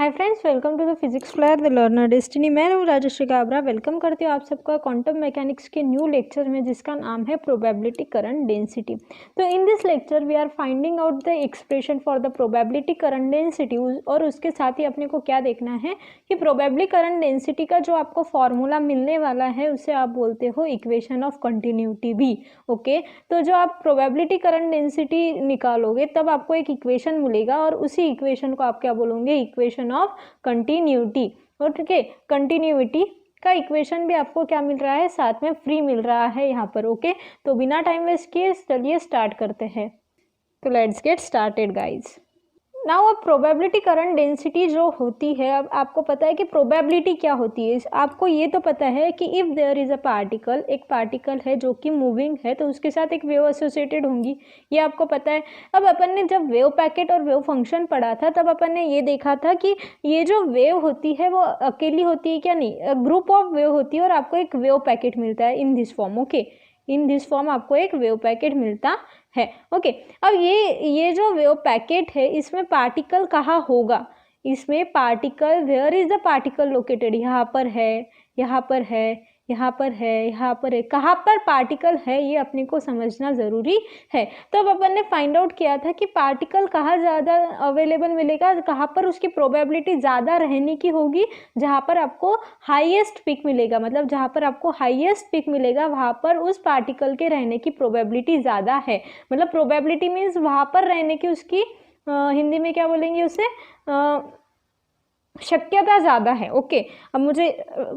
Hi friends, welcome to the Physics Flyer the Learner Destiny. मैं हूँ Rajshri Kabra. Welcome करती हूँ आप सबका क्वांटम मैकेनिक्स के न्यू लेक्चर में, जिसका नाम है प्रोबेबिलिटी करंट डेंसिटी। तो in this lecture we are finding out the expression for the probability current density. और उसके साथ ही अपने को क्या देखना है कि प्रोबेबिलिटी करंट डेंसिटी का जो आपको फॉर्मूला मिलने वाला है उसे आप बोलते हो इक्वेशन ऑफ कंटिन्यूटी भी। ओके, तो जो आप प्रोबेबिलिटी करंट डेंसिटी निकालोगे तब आपको एक इक्वेशन मिलेगा और उसी इक्वेशन को आप क्या बोलोगे, इक्वेशन ऑफ कंटिन्यूटी। और ठीक है, कंटिन्यूटी का इक्वेशन भी आपको क्या मिल रहा है, साथ में फ्री मिल रहा है यहाँ पर। ओके, तो बिना टाइम वेस्ट किए चलिए स्टार्ट करते हैं। तो let's get started guys. Now अब प्रोबेबिलिटी करंट डेंसिटी जो होती है, अब आपको पता है कि प्रोबेबिलिटी क्या होती है। आपको ये तो पता है कि if there is a particle, एक पार्टिकल है जो कि मूविंग है तो उसके साथ एक वेव एसोसिएटेड होंगी, ये आपको पता है। अब अपन ने जब वेव पैकेट और वेव फंक्शन पढ़ा था तब अपन ने ये देखा था कि ये जो वेव होती है वो अकेली होती है क्या, नहीं, ग्रुप ऑफ वेव होती है और आपको एक वेव पैकेट मिलता है in this form. Okay, in this form आपको एक वेव पैकेट मिलता है। ओके, अब ये जो वेव पैकेट है इसमें पार्टिकल कहाँ होगा, इसमें particle, where is the particle located, यहाँ पर है, यहाँ पर है, यहाँ पर है, यहाँ पर है, कहाँ पर पार्टिकल है ये अपने को समझना ज़रूरी है। तो अब अपन ने फाइंड आउट किया था कि पार्टिकल कहाँ ज़्यादा अवेलेबल मिलेगा, कहाँ पर उसकी प्रोबेबिलिटी ज़्यादा रहने की होगी, जहाँ पर आपको हाईएस्ट पिक मिलेगा, मतलब जहाँ पर आपको हाईएस्ट पिक मिलेगा वहाँ पर उस पार्टिकल के रहने की प्रोबेबिलिटी ज़्यादा है। मतलब प्रोबेबिलिटी मीन्स वहाँ पर रहने की उसकी हिंदी में क्या बोलेंगे उसे, शक्यता ज़्यादा है। ओके, अब मुझे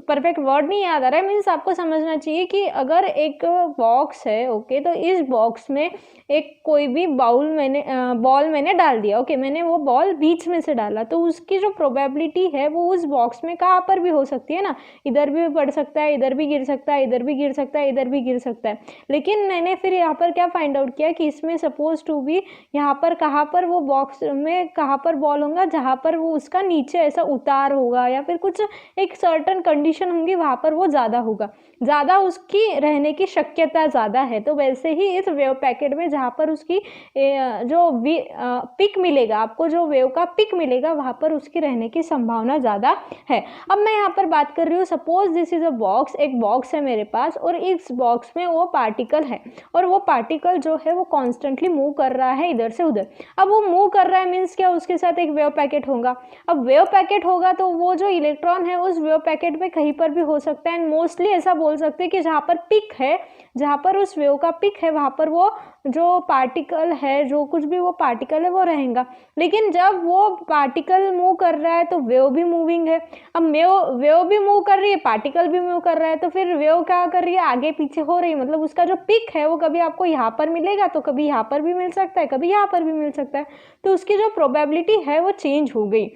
परफेक्ट वर्ड नहीं याद आ रहा है, मीन्स आपको समझना चाहिए कि अगर एक बॉक्स है, ओके, तो इस बॉक्स में एक कोई भी बॉल मैंने डाल दिया। ओके, मैंने वो बॉल बीच में से डाला तो उसकी जो प्रोबेबिलिटी है वो उस बॉक्स में कहाँ पर भी हो सकती है ना, इधर भी पड़ सकता है, इधर भी गिर सकता है, इधर भी गिर सकता है, इधर भी गिर सकता है। लेकिन मैंने फिर यहाँ पर क्या फाइंड आउट किया कि इसमें सपोज टू भी यहाँ पर कहाँ पर वो बॉक्स में कहाँ पर बॉल होगा, जहाँ पर वो उसका नीचे ऐसा उतार होगा या फिर कुछ एक सर्टन कंडीशन होंगी, वहाँ पर वो ज़्यादा होगा, ज़्यादा उसकी रहने की शक्यता ज़्यादा है। तो वैसे ही इस वेव पैकेट में जहाँ पर उसकी जो पिक मिलेगा, आपको जो वेव का पिक मिलेगा वहाँ पर उसकी रहने की संभावना ज़्यादा है। अब मैं यहाँ पर बात कर रही हूँ, suppose this is a box, एक बॉक्स है मेरे पास और इस बॉक्स में वो पार्टिकल है और वो पार्टिकल जो है वो कॉन्स्टेंटली मूव कर रहा है इधर से उधर। अब वो मूव कर रहा है मीन्स क्या, उसके साथ एक वेव पैकेट होगा। अब वेव पैकेट होगा तो वो जो इलेक्ट्रॉन है उस वेव पैकेट में कहीं पर भी हो सकता है, एंड मोस्टली ऐसा बोल सकते हैं कि जहाँ पर पिक है, जहाँ पर उस वेव का पिक है वहाँ पर वो जो पार्टिकल है, जो कुछ भी वो पार्टिकल है वो रहेगा। लेकिन जब वो पार्टिकल मूव कर रहा है तो वेव भी मूविंग है। अब वेव भी मूव कर रही है, पार्टिकल भी मूव कर रहा है, तो फिर वेव क्या कर रही है, आगे पीछे हो रही है। मतलब उसका जो पिक है वो कभी आपको यहाँ पर मिलेगा तो कभी यहाँ पर भी मिल सकता है, कभी यहाँ पर भी मिल सकता है। तो उसकी जो प्रोबेबिलिटी है वो चेंज हो गई।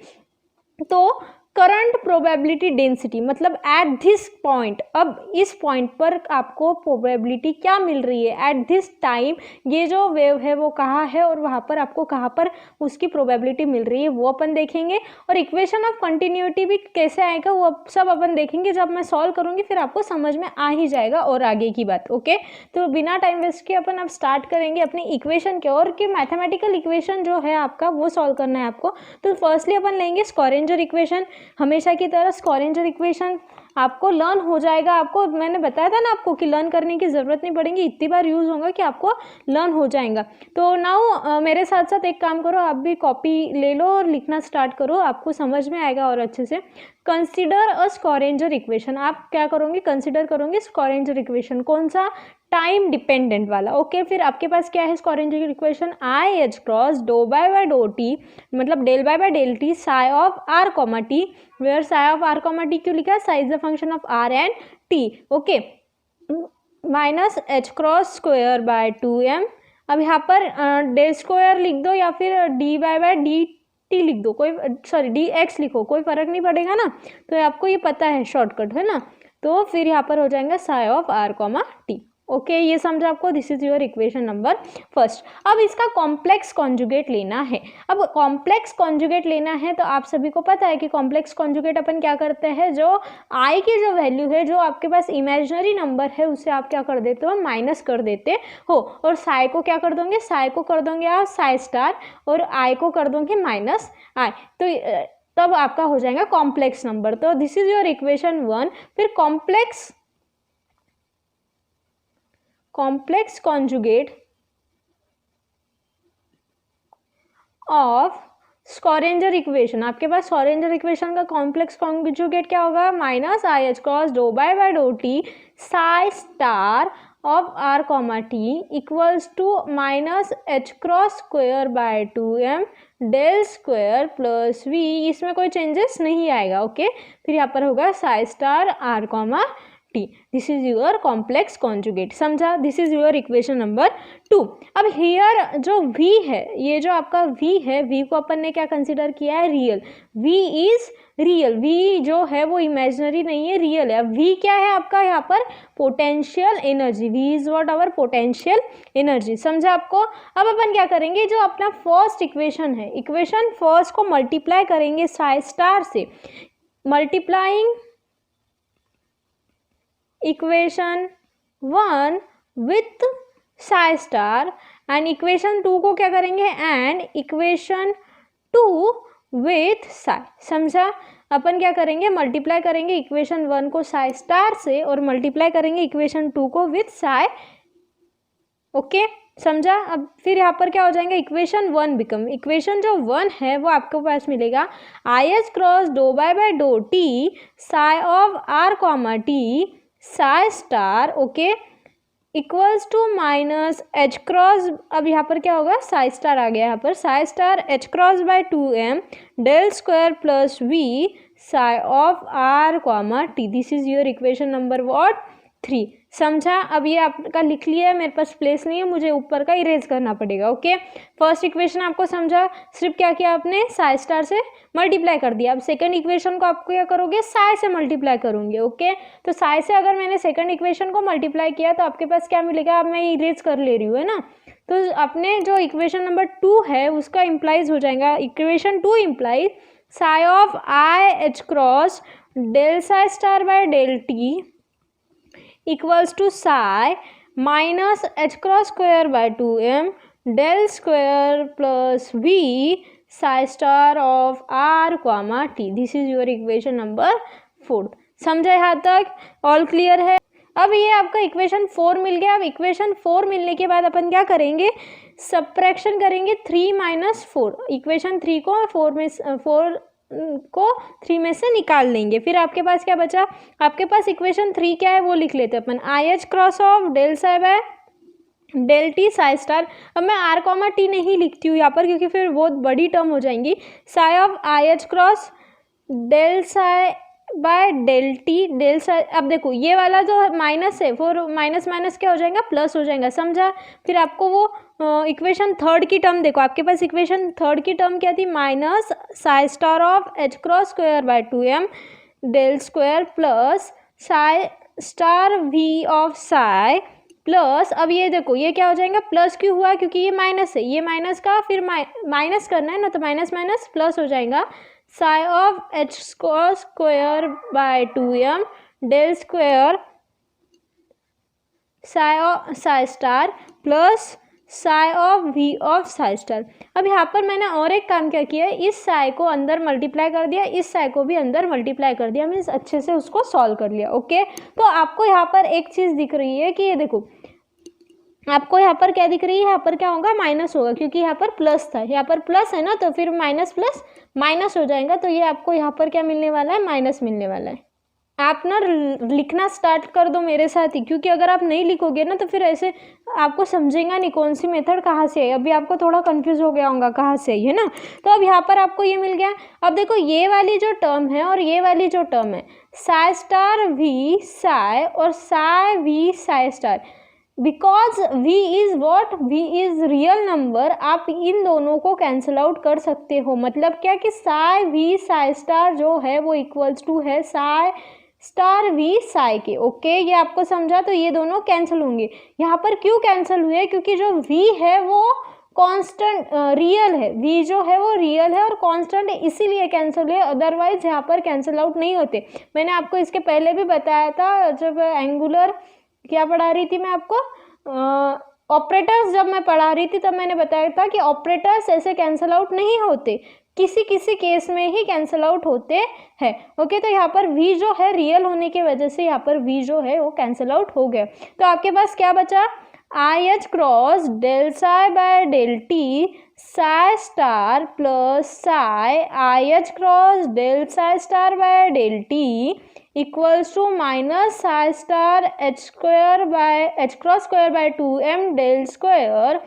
तो करंट प्रोबेबिलिटी डेंसिटी मतलब एट दिस पॉइंट, अब इस पॉइंट पर आपको प्रोबेबिलिटी क्या मिल रही है एट दिस टाइम, ये जो वेव है वो कहाँ है और वहाँ पर आपको कहाँ पर उसकी प्रोबेबिलिटी मिल रही है वो अपन देखेंगे। और इक्वेशन ऑफ कंटिन्यूटी भी कैसे आएगा वो सब अपन देखेंगे, जब मैं सॉल्व करूँगी फिर आपको समझ में आ ही जाएगा और आगे की बात। ओके, तो बिना टाइम वेस्ट किए अपन अब स्टार्ट करेंगे अपनी इक्वेशन के, और कि मैथमेटिकल इक्वेशन जो है आपका वो सॉल्व करना है आपको। तो फर्स्टली अपन लेंगे स्कॉरेंजर इक्वेशन। हमेशा की तरह स्कॉरेंजर इक्वेशन आपको लर्न हो जाएगा, आपको मैंने बताया था ना आपको कि लर्न करने की ज़रूरत नहीं पड़ेगी, इतनी बार यूज़ होगा कि आपको लर्न हो जाएगा। तो नाउ मेरे साथ साथ एक काम करो, आप भी कॉपी ले लो और लिखना स्टार्ट करो, आपको समझ में आएगा और अच्छे से। कंसिडर अ स्कॉरेंजर इक्वेशन, आप क्या करोगे, कंसिडर करोगे स्कॉरेंजर इक्वेशन, कौन सा, टाइम डिपेंडेंट वाला। ओके, फिर आपके पास क्या है Schrodinger equation, I H cross dough by dough T, मतलब del by del T psi of are comma T, where psi of are comma T क्यों लिखा है, psi is the function of R and T. Okay, minus H cross square by 2m। अब यहाँ पर del square लिख दो या फिर डी बाय डी टी लिख दो, कोई सॉरी डी एक्स लिखो, कोई फर्क नहीं पड़ेगा ना, तो आपको ये पता है शॉर्टकट है ना। तो फिर यहाँ पर हो जाएगा psi of are comma T. Okay, ये समझा आपको, this is your equation number first. अब इसका कॉम्प्लेक्स कॉन्जुगेट लेना है। अब कॉम्प्लेक्स कॉन्जुगेट लेना है तो आप सभी को पता है कि कॉम्प्लेक्स कॉन्जुगेट अपन क्या करते हैं, जो आई की जो वैल्यू है, जो आपके पास इमेजिनरी नंबर है उसे आप क्या कर देते हो, माइनस कर देते हो, और साई को क्या कर दोगे, साई को कर दोगे आप साई स्टार और आई को कर दोगे माइनस आई। तो तब आपका हो जाएगा कॉम्प्लेक्स नंबर। तो दिस इज योर इक्वेशन 1। फिर complex conjugate of Schrodinger equation, आपके पास स्कॉरेंजर इक्वेशन का कॉम्प्लेक्स कॉन्जुगेट क्या होगा, minus i H cross dough by dough t psi star of are comma t equals to minus H cross square by 2m del square plus v, इसमें कोई changes नहीं आएगा। Okay, फिर यहाँ पर होगा psi star R comma T. This is your complex conjugate, समझा। This is your equation number 2। अब हियर जो v है, ये जो आपका v है, v को अपन ने क्या कंसिडर किया है, real. v is real, v जो है वो इमेजिनरी नहीं है, रियल है। अब v क्या है आपका यहाँ पर, potential energy. v is what, our potential energy, समझा आपको। अब अपन क्या करेंगे, जो अपना फर्स्ट इक्वेशन है, इक्वेशन फर्स्ट को मल्टीप्लाई करेंगे साई स्टार से, multiplying equation 1 with psi star and equation 2 को क्या करेंगे, एंड इक्वेशन 2 विथ साई, समझा। अपन क्या करेंगे, मल्टीप्लाई करेंगे इक्वेशन 1 को साई स्टार से और मल्टीप्लाई करेंगे इक्वेशन 2 को विथ साई। ओके, समझा। अब फिर यहाँ पर क्या हो जाएगा, इक्वेशन 1 बिकम, इक्वेशन जो 1 है वो आपके पास मिलेगा i H cross dough by dough t psi of are comma t psi star, okay, equals to minus H cross, अब यहाँ पर क्या होगा, साई स्टार आ गया यहाँ पर, psi star h cross by 2m del square plus v psi of are comma T. This is your equation number what, 3, समझा। अब ये आपका लिख लिया है, मेरे पास प्लेस नहीं है, मुझे ऊपर का इरेज करना पड़ेगा। ओके, फर्स्ट इक्वेशन आपको समझा, सिर्फ क्या किया आपने, साई स्टार से मल्टीप्लाई कर दिया। अब सेकंड इक्वेशन को आपको क्या करोगे, साई से मल्टीप्लाई करोगे। ओके, तो साई से अगर मैंने सेकंड इक्वेशन को मल्टीप्लाई किया तो आपके पास क्या मिलेगा, अब मैं इरेज कर ले रही हूँ, है ना। तो अपने जो इक्वेशन नंबर 2 है उसका इम्प्लाइज हो जाएगा, equation 2 implies psi of i H cross del psi star by del t equals to psi minus H cross square by 2m del square plus v psi star of are comma T. This is your equation number 4, समझा यहाँ तक, all clear है। अब ये आपका equation 4 मिल गया। अब equation 4 मिलने के बाद अपन क्या करेंगे, सब्ट्रैक्शन करेंगे 3 माइनस 4, इक्वेशन 3 को 3 में से निकाल लेंगे। फिर आपके पास क्या बचा, आपके पास इक्वेशन 3 क्या है वो लिख लेते हैं अपन, I H cross of del psi by del T psi star. अब मैं आर कॉमा टी नहीं लिखती हूँ यहाँ पर क्योंकि फिर बहुत बड़ी टर्म हो जाएंगी। Psi of i H cross del psi by del t del psi, अब देखो ये वाला जो माइनस है वो माइनस माइनस क्या हो जाएगा, प्लस हो जाएगा, समझा। फिर आपको वो इक्वेशन 3 की टर्म देखो, आपके पास इक्वेशन 3 की टर्म क्या थी, minus psi star of h cross square by 2m del square plus psi star v of psi plus, अब ये देखो ये क्या हो जाएगा, प्लस क्यों हुआ, क्योंकि ये माइनस है, ये माइनस का फिर माइनस करना है ना, तो माइनस माइनस प्लस हो जाएगा, psi of h square by 2m del square psi star plus psi of v of psi star. अब यहाँ पर मैंने और एक काम क्या किया, इस साई को अंदर मल्टीप्लाई कर दिया, इस साई को भी अंदर मल्टीप्लाई कर दिया, मीन्स अच्छे से उसको सॉल्व कर लिया। ओके, तो आपको यहाँ पर एक चीज़ दिख रही है कि ये देखो आपको यहाँ पर क्या दिख रही है, यहाँ पर क्या होगा, माइनस होगा, क्योंकि यहाँ पर प्लस था, यहाँ पर प्लस है ना, तो फिर माइनस प्लस माइनस हो जाएगा, तो ये आपको यहाँ पर क्या मिलने वाला है, माइनस मिलने वाला है। आप ना लिखना स्टार्ट कर दो मेरे साथ ही, क्योंकि अगर आप नहीं लिखोगे ना तो फिर ऐसे आपको समझेगा नहीं कौन सी मेथड कहाँ से है। अभी आपको थोड़ा कंफ्यूज हो गया होगा कहाँ से है ना। तो अब यहाँ पर आपको ये मिल गया। अब देखो ये वाली जो टर्म है और ये वाली जो टर्म है, साई स्टार वी साई और psi v psi star, because v is what, v is real number, आप इन दोनों को कैंसिल आउट कर सकते हो। मतलब क्या कि साई वी साई स्टार जो है वो इक्वल्स टू है साई स्टार वी साई के। ओके, ये आपको समझा, तो ये दोनों कैंसिल होंगे। यहाँ पर क्यों कैंसिल हुए, क्योंकि जो v है वो कांस्टेंट रियल है, v जो है वो रियल है और कांस्टेंट है, इसीलिए कैंसिल है, अदरवाइज यहाँ पर कैंसिल आउट नहीं होते। मैंने आपको इसके पहले भी बताया था, जब एंगुलर क्या पढ़ा रही थी मैं आपको, ऑपरेटर्स जब मैं पढ़ा रही थी तब मैंने बताया था कि ऑपरेटर्स ऐसे कैंसिल आउट नहीं होते। किसी किसी केस में ही कैंसिल आउट होते हैं। ओके, तो यहाँ पर v जो है रियल होने की वजह से यहाँ पर v जो है वो कैंसिल आउट हो गया। तो आपके पास क्या बचा, i H cross del psi by del T psi star plus psi i H cross del psi star by del t equals to minus psi star h square by h cross square by 2m del square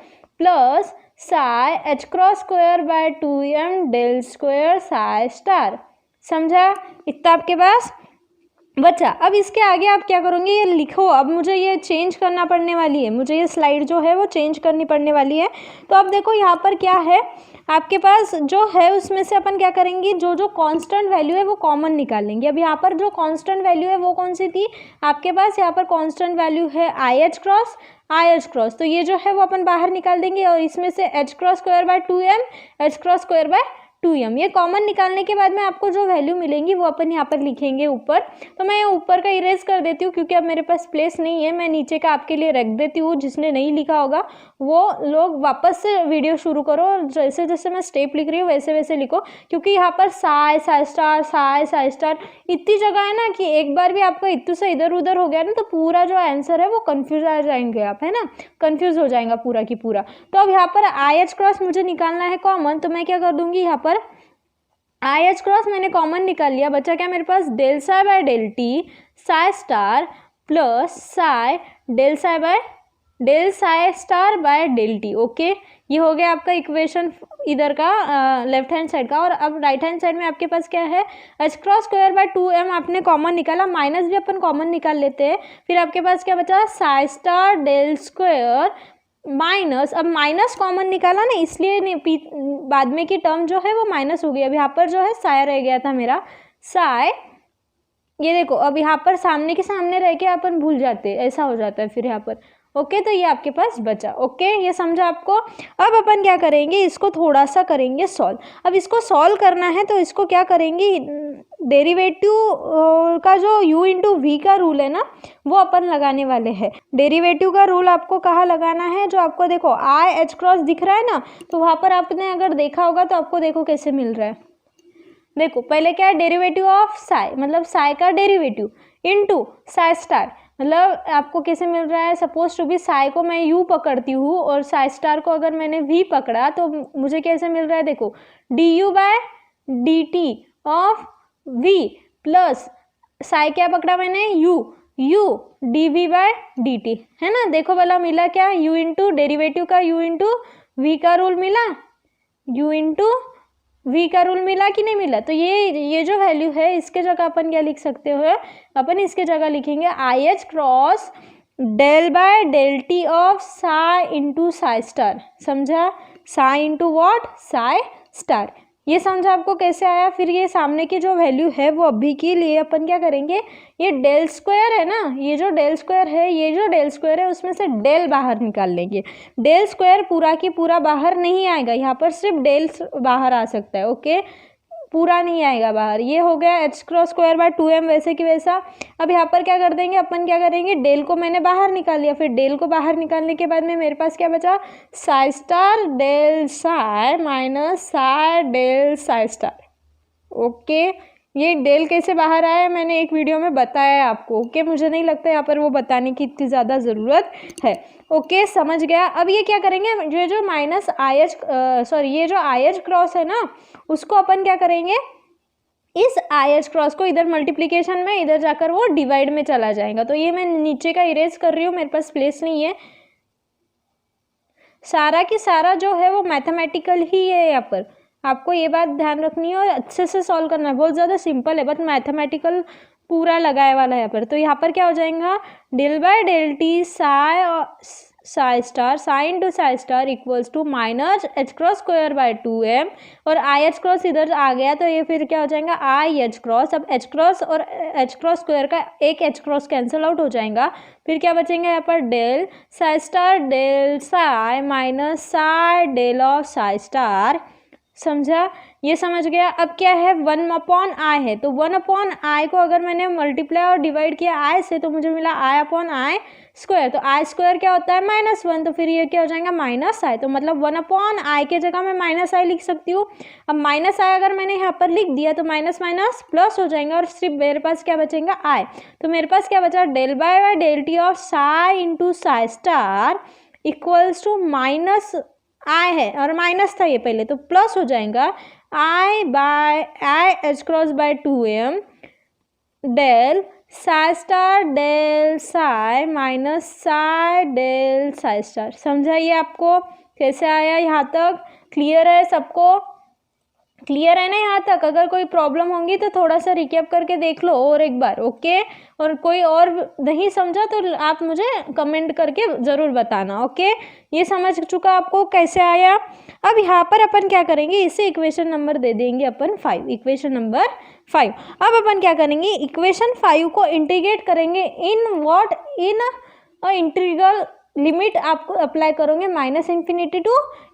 plus psi h cross square by 2m del square psi star. समझा, इतना आपके पास बचा। अब इसके आगे आप क्या करोगे, ये लिखो। अब मुझे ये चेंज करना पड़ने वाली है, मुझे ये स्लाइड जो है वो चेंज करनी पड़ने वाली है। तो अब देखो यहाँ पर क्या है आपके पास जो है, उसमें से अपन क्या करेंगे, जो जो कांस्टेंट वैल्यू है वो कॉमन निकालेंगे। अब यहाँ पर जो कांस्टेंट वैल्यू है वो कौन सी थी आपके पास, यहाँ पर कांस्टेंट वैल्यू है आई एच क्रॉस। तो ये जो है वो अपन बाहर निकाल देंगे और इसमें से H cross square by 2m H cross square by 2m, ये कॉमन निकालने के बाद में आपको जो वैल्यू मिलेंगी वो अपन यहाँ पर लिखेंगे ऊपर। तो मैं ऊपर का इरेज कर देती हूँ क्योंकि अब मेरे पास प्लेस नहीं है। मैं नीचे का आपके लिए रख देती हूँ, जिसने नहीं लिखा होगा वो लोग वापस से वीडियो शुरू करो और जैसे जैसे मैं स्टेप लिख रही हूँ वैसे वैसे लिखो, क्योंकि यहाँ पर साई साई स्टार इतनी जगह है ना कि एक बार भी आपको इतने से इधर उधर हो गया ना तो पूरा जो आंसर है वो कन्फ्यूज आ जाएंगे आप, है ना, कन्फ्यूज हो जाएगा पूरा की पूरा। तो अब यहाँ पर आई एच क्रॉस मुझे निकालना है कॉमन, तो मैं क्या कर दूंगी, यहाँ पर आई एच क्रॉस मैंने कॉमन निकाल लिया, बचा क्या मेरे पास, del psi by del T psi star plus psi del psi star by del T. Okay, ये हो गया आपका इक्वेशन इधर का लेफ्ट हैंड साइड का। और अब राइट हैंड साइड में आपके पास क्या है, H cross square by 2m आपने कॉमन निकाला, माइनस भी अपन कॉमन निकाल लेते हैं। फिर आपके पास क्या बचा, psi star del square minus, अब माइनस कॉमन निकाला ना इसलिए बाद में की टर्म जो है वो माइनस हो गई। अब यहाँ पर जो है साई रह गया था मेरा, साई, ये देखो अब यहाँ पर सामने के सामने रह के अपन भूल जाते, ऐसा हो जाता है फिर यहाँ पर। ओके, तो ये आपके पास बचा। ओके, ये समझा आपको। अब अपन क्या करेंगे, इसको थोड़ा सा करेंगे सॉल्व। अब इसको सॉल्व करना है तो इसको क्या करेंगे, डेरिवेटिव का जो u इंटू वी का रूल है ना वो अपन लगाने वाले हैं। डेरिवेटिव का रूल आपको कहाँ लगाना है, जो आपको देखो आई एच क्रॉस दिख रहा है ना, तो वहाँ पर आपने अगर देखा होगा तो आपको देखो कैसे मिल रहा है। देखो पहले क्या है, डेरिवेटिव ऑफ साई मतलब साई का डेरिवेटिव इनटू साई स्टार, मतलब आपको कैसे मिल रहा है, सपोज टू बी साई को मैं u पकड़ती हूँ और साई स्टार को अगर मैंने v पकड़ा तो मुझे कैसे मिल रहा है, देखो du by d t of v plus psi क्या पकड़ा मैंने, u dv बाय dt, है ना। देखो भला मिला क्या, u इंटू डेरिवेटिव का u इंटू v का रूल मिला, u इंटू v का रूल मिला कि नहीं मिला। तो ये जो वैल्यू है इसके जगह अपन क्या लिख सकते हो, अपन इसके जगह लिखेंगे I H cross del by del T of psi into psi star. समझा, psi into what, psi star. ये समझा आपको कैसे आया। फिर ये सामने की जो वैल्यू है वो अभी के लिए अपन क्या करेंगे, ये डेल स्क्वायर है ना, ये जो डेल स्क्वायर है उसमें से डेल बाहर निकाल लेंगे। डेल स्क्वायर पूरा की पूरा बाहर नहीं आएगा, यहाँ पर सिर्फ डेल बाहर आ सकता है। ओके, पूरा नहीं आएगा बाहर। ये हो गया H cross square by 2m वैसे कि वैसा। अब यहाँ पर क्या कर देंगे, अपन क्या करेंगे, डेल को मैंने बाहर निकाल लिया। फिर डेल को बाहर निकालने के बाद में मेरे पास क्या बचा, psi star del psi minus psi del psi star. Okay, ये डेल कैसे बाहर आया मैंने एक वीडियो में बताया है आपको। ओके, मुझे नहीं लगता यहाँ पर वो बताने की इतनी ज़्यादा ज़रूरत है। ओके, समझ गया। अब ये क्या करेंगे, ये जो माइनस आई एच ये जो आई एच क्रॉस है ना उसको अपन क्या करेंगे, इस आई एच क्रॉस को इधर मल्टीप्लीकेशन में इधर जाकर वो डिवाइड में चला जाएगा। तो ये मैं नीचे का इरेज कर रही हूँ, मेरे पास प्लेस नहीं है। सारा की सारा जो है वो मैथमेटिकल ही है, यहाँ पर आपको ये बात ध्यान रखनी है और अच्छे से सॉल्व करना है। बहुत ज़्यादा सिंपल है बट मैथमेटिकल पूरा लगाए वाला है यहाँ पर। तो यहाँ पर क्या हो जाएगा, del by del T psi star psi into psi star equals to minus H cross square by 2m और आई एच क्रॉस इधर आ गया तो ये फिर क्या हो जाएगा, आई एच क्रॉस। अब एच क्रॉस और एच क्रॉस स्क्वायर का एक एच क्रॉस कैंसिल आउट हो जाएगा। फिर क्या बचेंगे यहाँ पर, del psi star del psi minus psi del of psi star. समझा, ये समझ गया। अब क्या है, 1/i है, तो 1/i को अगर मैंने मल्टीप्लाई और डिवाइड किया i से तो मुझे मिला i/i स्क्वायर। तो i स्क्वायर क्या होता है, -1, तो फिर ये क्या हो जाएगा, -i। तो मतलब 1/i के जगह मैं -i लिख सकती हूँ। अब -i अगर मैंने यहाँ पर लिख दिया तो माइनस माइनस प्लस हो जाएंगे और सिर्फ मेरे पास क्या बचेगा, i। तो मेरे पास क्या बचा, del by del t of psi into psi star equals to -i है और माइनस था ये पहले, तो प्लस हो जाएगा i/2m del psi star del psi minus psi del psi star. समझाइए आपको कैसे आया, यहाँ तक क्लियर है सबको? क्लियर है ना यहाँ तक? अगर कोई प्रॉब्लम होगी तो थोड़ा सा रिकैप करके देख लो और एक बार, ओके। और कोई और नहीं समझा तो आप मुझे कमेंट करके ज़रूर बताना, ओके। ये समझ चुका आपको कैसे आया? अब यहाँ पर अपन क्या करेंगे, इसे इक्वेशन नंबर दे देंगे अपन 5, इक्वेशन नंबर 5। अब अपन क्या करेंगे, इक्वेशन 5 को इंटीग्रेट करेंगे in what, in integral limit आपको अप्लाई करोगे -∞ टू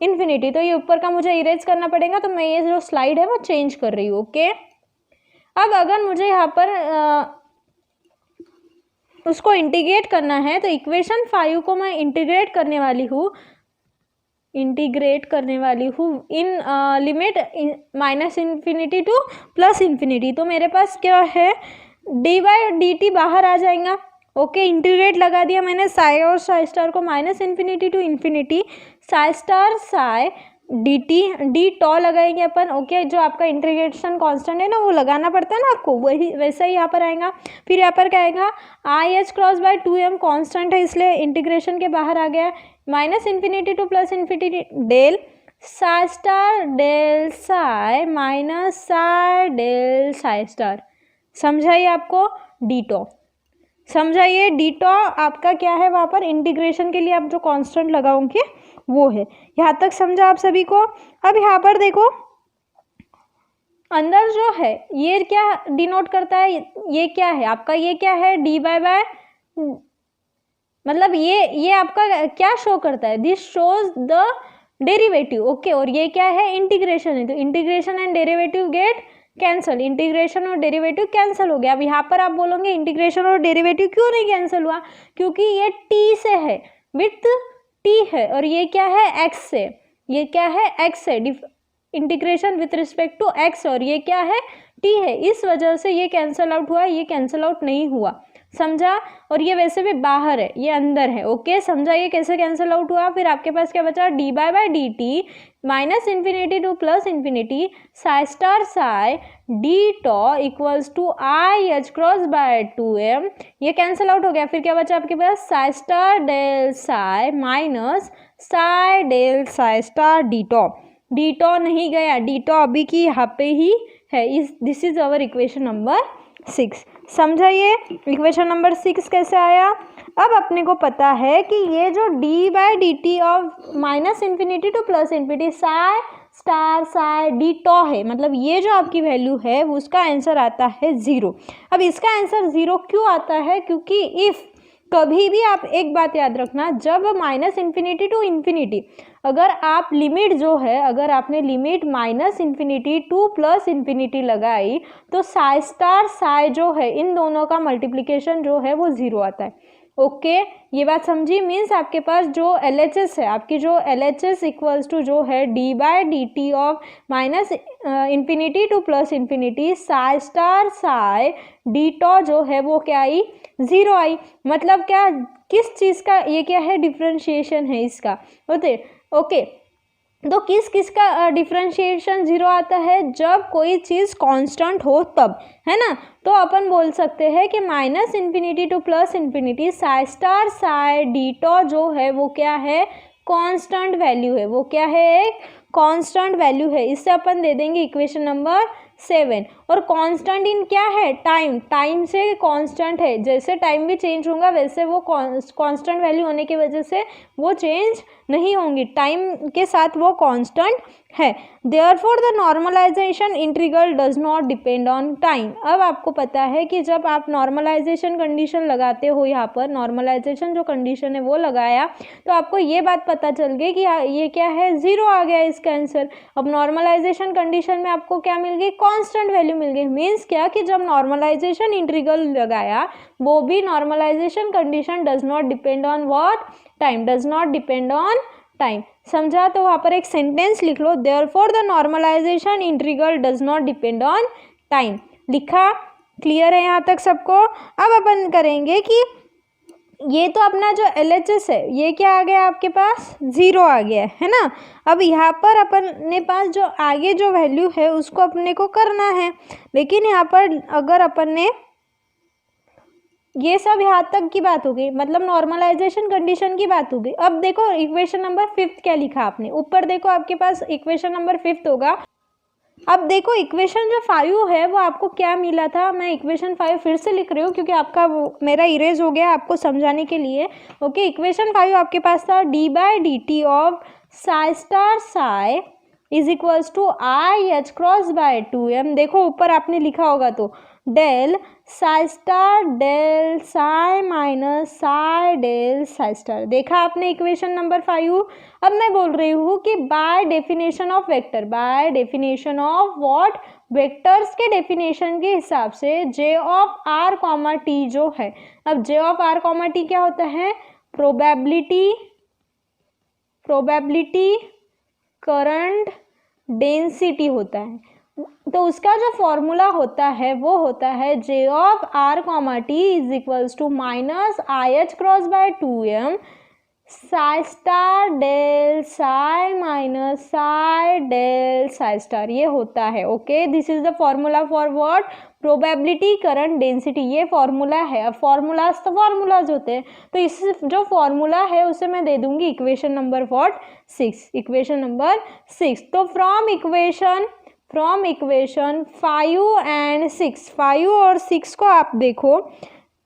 ∞। तो ये ऊपर का मुझे इरेज करना पड़ेगा, तो मैं ये जो स्लाइड है वो चेंज कर रही हूँ, ओके। अब अगर मुझे यहाँ पर उसको इंटीग्रेट करना है तो इक्वेशन 5 को मैं इंटीग्रेट करने वाली हूँ इन लिमिट -∞ टू +∞। तो मेरे पास क्या है, d/dt बाहर आ जाएगा, ओके। इंटीग्रेट लगा दिया मैंने साई और साई स्टार को -∞ to ∞, psi star psi D tau लगाएंगे अपन, ओके। जो आपका इंटीग्रेशन कांस्टेंट है ना वो लगाना पड़ता है ना आपको, वही वैसा ही यहाँ पर आएगा। फिर यहाँ पर क्या आएगा, i/2m कांस्टेंट है इसलिए इंटीग्रेशन के बाहर आ गया, -∞ to +∞ del psi star del psi minus psi del psi star. समझाइए आपको, डी टॉ समझाइए। डी टॉ आपका क्या है, वहाँ पर इंटीग्रेशन के लिए आप जो कांस्टेंट लगाओगे वो है। यहाँ तक समझा आप सभी को? अब यहाँ पर देखो अंदर जो है ये क्या डिनोट करता है, ये क्या है आपका, ये क्या है, dy/, मतलब ये आपका क्या शो करता है, this shows the derivative, okay. और ये क्या है, इंटीग्रेशन है, तो integration and derivative get cancel, integration और डेरिवेटिव कैंसिल हो गया। अब यहाँ पर आप बोलोगे इंटीग्रेशन और डेरिवेटिव क्यों नहीं कैंसिल हुआ, क्योंकि ये t से है, विथ t है, और ये क्या है, x से, ये क्या है, x है, integration with respect to x, और ये क्या है, t है, इस वजह से ये कैंसिल आउट हुआ, ये कैंसिल आउट नहीं हुआ। समझा? और ये वैसे भी बाहर है, ये अंदर है, ओके। समझा ये कैसे कैंसिल आउट हुआ? फिर आपके पास क्या बचा, dy/dt -∞ to +∞ psi star psi D tau equals to i/2m, ये कैंसिल आउट हो गया। फिर क्या बचा आपके पास, psi star del psi minus psi del psi star D tau. D tau नहीं गया, डी टॉ अभी की यहाँ पे ही है। This is our equation number 6। समझाइए इक्वेशन नंबर 6 कैसे आया? अब अपने को पता है कि ये जो dy/dt of -∞ to +∞ psi star psi D tau है, मतलब ये जो आपकी वैल्यू है उसका आंसर आता है 0। अब इसका आंसर 0 क्यों आता है? क्योंकि इफ़ कभी भी आप एक बात याद रखना, जब -∞ टू ∞, अगर आप लिमिट जो है, अगर आपने लिमिट -∞ टू +∞ लगाई तो साई स्टार साई जो है इन दोनों का मल्टीप्लिकेशन जो है वो 0 आता है, ओके। ये बात समझी? मीन्स आपके पास जो LHS है, आपकी जो LHS इक्वल्स टू जो है dy/dt of -∞ to +∞ psi star psi D tau जो है वो क्या आई, 0 आई। मतलब क्या, किस चीज़ का, ये क्या है, डिफ्रेंशिएशन है इसका, ओके। तो किस का डिफ्रेंशिएशन 0 आता है? जब कोई चीज़ कांस्टेंट हो तब, है ना। तो अपन बोल सकते हैं कि -∞ to +∞ psi star psi D tau जो है वो क्या है, कांस्टेंट वैल्यू है, वो क्या है, एक कांस्टेंट वैल्यू है। इससे अपन दे देंगे इक्वेशन नंबर 7। और कांस्टेंट इन क्या है, टाइम, टाइम से कांस्टेंट है, जैसे टाइम भी चेंज होगा वैसे वो कांस्टेंट वैल्यू होने की वजह से वो चेंज नहीं होंगी, टाइम के साथ वो कांस्टेंट है। Therefore the normalization integral does not depend on time. अब आपको पता है कि जब आप नॉर्मलाइजेशन कंडीशन लगाते हो, यहाँ पर नॉर्मलाइजेशन जो कंडीशन है वो लगाया तो आपको ये बात पता चल गई कि ये क्या है, 0 आ गया इसका आंसर। अब नॉर्मलाइजेशन कंडीशन में आपको क्या मिल गई, कांस्टेंट वैल्यू मिल गई। मीन्स क्या कि जब नॉर्मलाइजेशन इंटीग्रल लगाया वो भी normalization condition does not depend on what, time, does not depend on time. समझा? तो वहाँ पर एक सेंटेंस लिख लो, therefore the normalization integral does not depend on time. लिखा? क्लियर है यहाँ तक सबको? अब अपन करेंगे कि ये तो अपना जो LHS है ये क्या आ गया आपके पास, 0 आ गया है ना। अब यहाँ पर अपने पास जो आगे जो वैल्यू है उसको अपने को करना है, लेकिन यहाँ पर अगर अपन ने ये सब यहाँ तक की बात हो गई, मतलब नॉर्मलाइजेशन कंडीशन की बात हो गई। अब देखो इक्वेशन नंबर 5 क्या लिखा आपने, ऊपर देखो आपके पास इक्वेशन नंबर 5 होगा। अब देखो इक्वेशन जो 5 है वो आपको क्या मिला था, मैं इक्वेशन 5 फिर से लिख रही हूँ क्योंकि आपका मेरा इरेज हो गया आपको समझाने के लिए। ओके, इक्वेशन 5 आपके पास था d/dt of psi star psi is equals to IH×2m। देखो ऊपर आपने लिखा होगा तो del psi star del psi minus psi del psi star. देखा आपने इक्वेशन नंबर 5। अब मैं बोल रही हूँ कि by definition of vector, by definition of what, vectors के डेफिनेशन के हिसाब से j of r comma t जो है, अब j of r comma t क्या होता है, प्रोबेबिलिटी, प्रोबेबिलिटी करंट डेंसिटी होता है। तो उसका जो फॉर्मूला होता है वो होता है j of r comma t is equals to minus IH×2m psi star del psi minus psi del psi star, ये होता है। Okay, this is the formula for what, probability current density, ये फॉर्मूला है। अब फॉर्मूलाज तो formulas होते हैं, तो इस जो फॉर्मूला है उसे मैं दे दूंगी इक्वेशन नंबर 6, इक्वेशन नंबर 6। तो फ्रॉम इक्वेशन 5 एंड 6, 5 और 6 को आप देखो,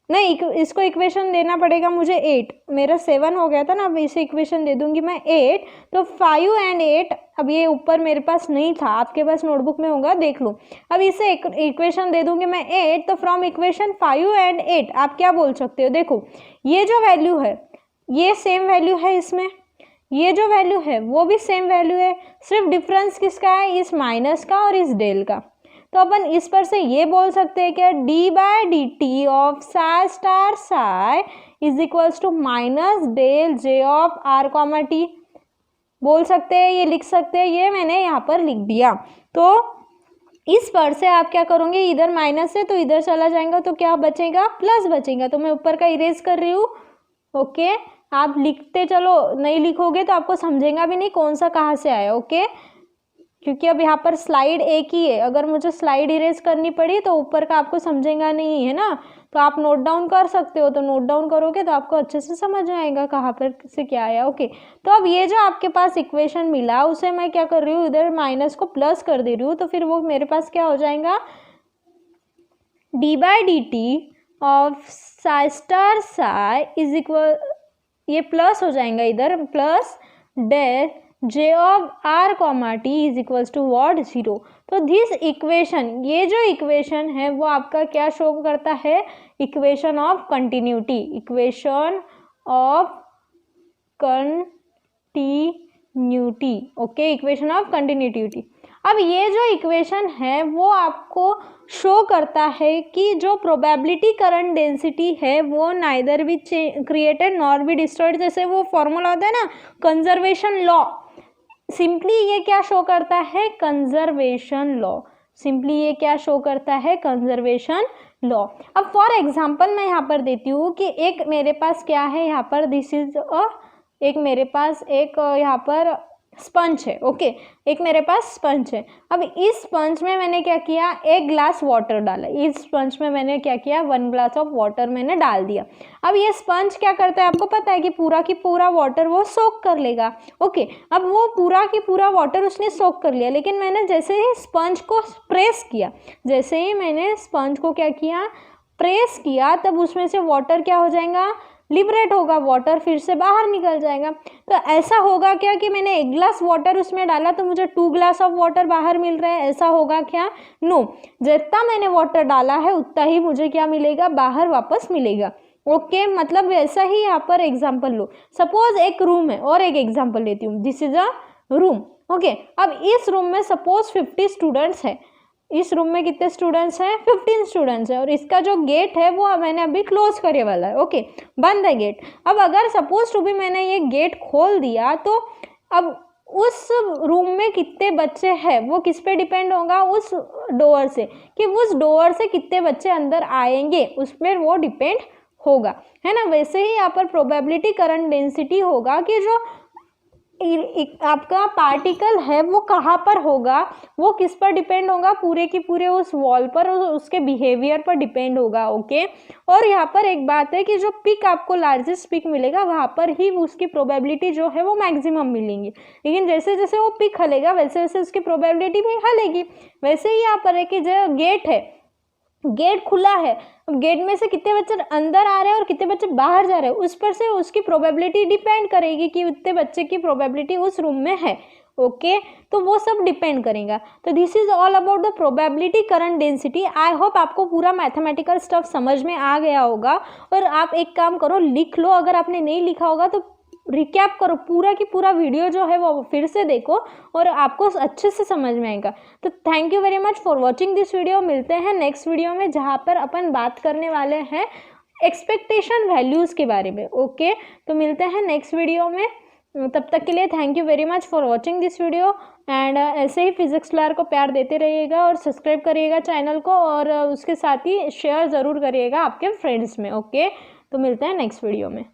नहीं इसको इक्वेशन देना पड़ेगा मुझे 8, मेरा 7 हो गया था ना, अब इसे इक्वेशन दे दूंगी मैं 8। तो 5 एंड 8, अब ये ऊपर मेरे पास नहीं था, आपके पास नोटबुक में होगा, देख लो। अब इसे इक्वेशन दे दूंगी मैं 8, तो फ्रॉम इक्वेशन 5 एंड 8 आप क्या बोल सकते हो, देखो ये जो वैल्यू है ये सेम वैल्यू है, इसमें ये जो वैल्यू है वो भी सेम वैल्यू है, सिर्फ डिफरेंस किसका है, इस माइनस का और इस डेल का। तो अपन इस पर से ये बोल सकते हैं क्या, d/dt of psi star psi is equals to minus del j of r comma t, बोल सकते हैं, ये लिख सकते हैं, ये मैंने यहाँ पर लिख दिया। तो इस पर से आप क्या करोगे, इधर माइनस है तो इधर चला जाएगा तो क्या बचेगा, प्लस बचेगा। तो मैं ऊपर का इरेज कर रही हूँ। ओके, आप लिखते चलो, नहीं लिखोगे तो आपको समझेगा भी नहीं कौन सा कहाँ से आया। ओके, क्योंकि अब यहाँ पर स्लाइड एक ही है, अगर मुझे स्लाइड इरेज करनी पड़ी तो ऊपर का आपको समझेगा नहीं, है ना। तो आप नोट डाउन कर सकते हो, तो नोट डाउन करोगे तो आपको अच्छे से समझ आएगा कहाँ पर से क्या आया। ओके, तो अब ये जो आपके पास इक्वेशन मिला उसे मैं क्या कर रही हूँ, इधर माइनस को प्लस कर दे रही हूँ, तो फिर वो मेरे पास क्या हो जाएगा, d/dt of psi star psi is equal, ये प्लस हो जाएगा इधर, plus del j of r comma t is equals to what, 0। तो दिस इक्वेशन, ये जो इक्वेशन है वो आपका क्या शो करता है, equation of continuity, equation of continuity. Okay, equation of continuity. अब ये जो इक्वेशन है वो आपको शो करता है कि जो प्रोबेबिलिटी करंट डेंसिटी है वो neither be created nor be destroyed, जैसे वो फॉर्मूला होता है ना कंजर्वेशन लॉ, सिंपली ये क्या शो करता है, कंजर्वेशन लॉ, सिंपली ये क्या शो करता है, कंजर्वेशन लॉ। अब फॉर एग्जांपल मैं यहाँ पर देती हूँ कि एक मेरे पास क्या है यहाँ पर, दिस इज एक मेरे पास एक यहाँ पर स्पंज है, ओके, एक मेरे पास स्पंज है। अब इस स्पंज में मैंने क्या किया, 1 ग्लास वाटर डाला। इस स्पंज में मैंने क्या किया, 1 ग्लास ऑफ वाटर मैंने डाल दिया। अब ये स्पंज क्या करता है, आपको पता है कि पूरा की पूरा वाटर वो सोक कर लेगा, ओके। अब वो पूरा की पूरा वाटर उसने सोक कर लिया, लेकिन मैंने जैसे ही स्पंज को प्रेस किया, जैसे ही मैंने स्पंज को क्या किया, प्रेस किया, तब उसमें से वाटर क्या हो जाएगा, लिबरेट होगा, वाटर फिर से बाहर निकल जाएगा। तो ऐसा होगा क्या कि मैंने 1 ग्लास वाटर उसमें डाला तो मुझे 2 ग्लास ऑफ वाटर बाहर मिल रहा है, ऐसा होगा क्या? नो, जितना मैंने वाटर डाला है उतना ही मुझे क्या मिलेगा, बाहर वापस मिलेगा, ओके। मतलब वैसा ही यहाँ पर एग्जाम्पल लो। सपोज एक रूम है, और एक एग्जाम्पल लेती हूँ, this is a room, okay. अब इस रूम में सपोज 50 स्टूडेंट्स है। इस रूम में कितने स्टूडेंट्स हैं, 15 स्टूडेंट्स हैं, और इसका जो गेट है वो मैंने अभी क्लोज करे वाला है, ओके, बंद है गेट। अब अगर सपोज टू भी मैंने ये गेट खोल दिया, तो अब उस रूम में कितने बच्चे हैं वो किस पे डिपेंड होगा, उस डोर से, कि उस डोर से कितने बच्चे अंदर आएंगे उस पर वो डिपेंड होगा, है ना। वैसे ही यहाँ पर प्रोबेबिलिटी करंट डेंसिटी होगा कि जो आपका पार्टिकल है वो कहाँ पर होगा, वो किस पर डिपेंड होगा, पूरे की पूरे उस वॉल पर, उसके बिहेवियर पर डिपेंड होगा, ओके। और यहाँ पर एक बात है कि जो पिक आपको लार्जेस्ट पिक मिलेगा वहाँ पर ही उसकी प्रोबेबिलिटी जो है वो मैक्सिमम मिलेंगी, लेकिन जैसे जैसे वो पिक हलेगा वैसे वैसे उसकी प्रोबेबिलिटी भी हलेगी। वैसे ही यहाँ पर है कि जो गेट है, गेट खुला है, अब गेट में से कितने बच्चे अंदर आ रहे हैं और कितने बच्चे बाहर जा रहे हैं, उस पर से उसकी प्रोबेबिलिटी डिपेंड करेगी कि उतने बच्चे की प्रोबेबिलिटी उस रूम में है, ओके। तो वो सब डिपेंड करेगा। तो this is all about the probability current density. I hope आपको पूरा मैथमेटिकल स्टफ समझ में आ गया होगा। और आप एक काम करो, लिख लो, अगर आपने नहीं लिखा होगा तो रिकैप करो, पूरा की पूरा वीडियो जो है वो फिर से देखो और आपको अच्छे से समझ में आएगा। तो thank you very much for watching this video. मिलते हैं नेक्स्ट वीडियो में, जहाँ पर अपन बात करने वाले हैं एक्सपेक्टेशन वैल्यूज़ के बारे में, ओके। तो मिलते हैं नेक्स्ट वीडियो में, तब तक के लिए thank you very much for watching this video. And ऐसे ही फिजिक्स लैर को प्यार देते रहिएगा और सब्सक्राइब करिएगा चैनल को, और उसके साथ ही शेयर ज़रूर करिएगा आपके फ्रेंड्स में, ओके। तो मिलते हैं नेक्स्ट वीडियो में।